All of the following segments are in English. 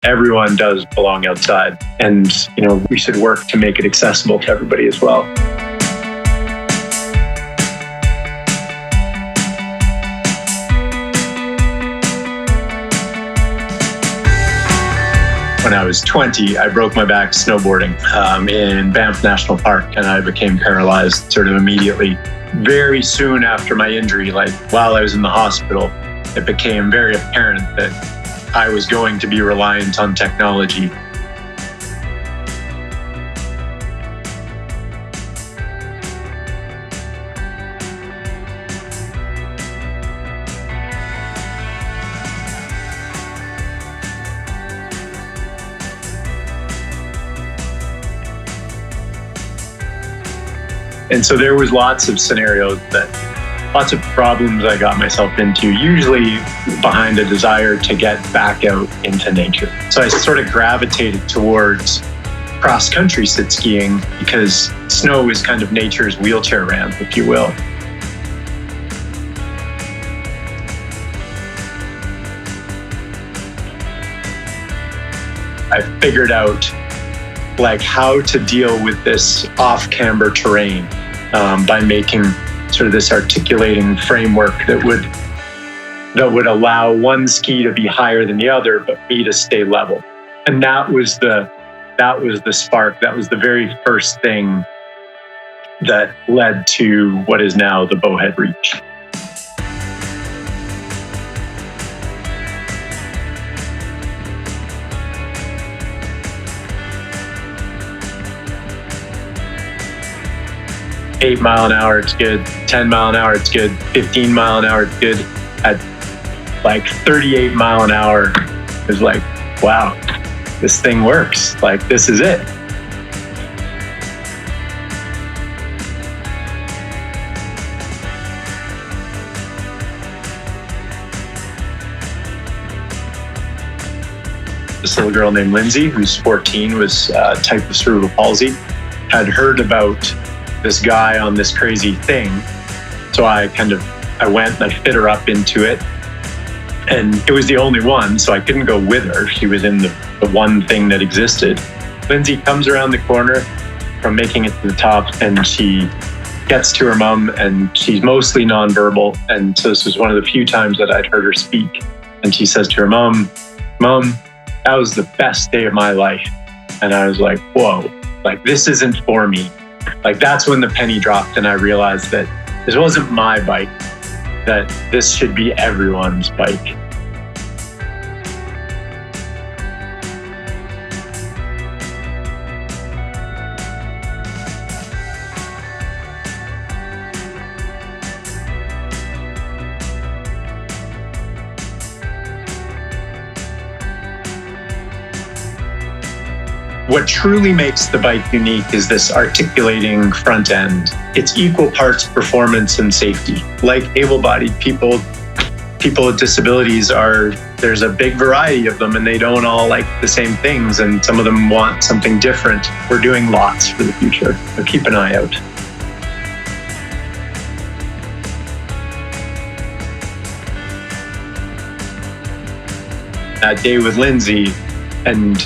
Everyone does belong outside, and we should work to make it accessible to everybody as well. When I was 20, I broke my back snowboarding in Banff National Park, and I became paralyzed sort of immediately. Very soon after my injury, like while I was in the hospital, it became very apparent that I was going to be reliant on technology. And so there was lots of scenarios lots of problems I got myself into, usually behind a desire to get back out into nature. So I sort of gravitated towards cross-country sit skiing because snow is kind of nature's wheelchair ramp, if you will. I figured out how to deal with this off-camber terrain by making sort of this articulating framework that would allow one ski to be higher than the other, but me to stay level. And that was the spark. That was the very first thing that led to what is now the Bowhead Reach. Eight mile an hour, it's good. 10 mile an hour, it's good. 15 mile an hour, it's good. At 38 mile an hour, it was like, wow, this thing works. This is it. This little girl named Lindsay, who's 14, was type of cerebral palsy, had heard about this guy on this crazy thing. So I went and I fit her up into it. And it was the only one, so I couldn't go with her. She was in the one thing that existed. Lindsay comes around the corner from making it to the top, and she gets to her mom, and she's mostly nonverbal. And so this was one of the few times that I'd heard her speak. And she says to her mom, that was the best day of my life. And I was like, whoa, this isn't for me. That's when the penny dropped, and I realized that this wasn't my bike, that this should be everyone's bike. What truly makes the bike unique is this articulating front end. It's equal parts performance and safety. Like able-bodied people with disabilities there's a big variety of them, and they don't all like the same things, and some of them want something different. We're doing lots for the future, so keep an eye out. That day with Lindsay, and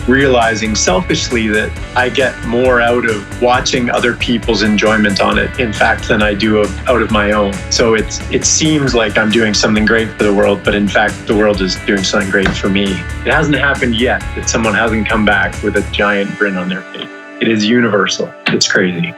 realizing selfishly that I get more out of watching other people's enjoyment on it, in fact, than I do out of my own. So it seems like I'm doing something great for the world, but in fact, the world is doing something great for me. It hasn't happened yet that someone hasn't come back with a giant grin on their face. It is universal. It's crazy.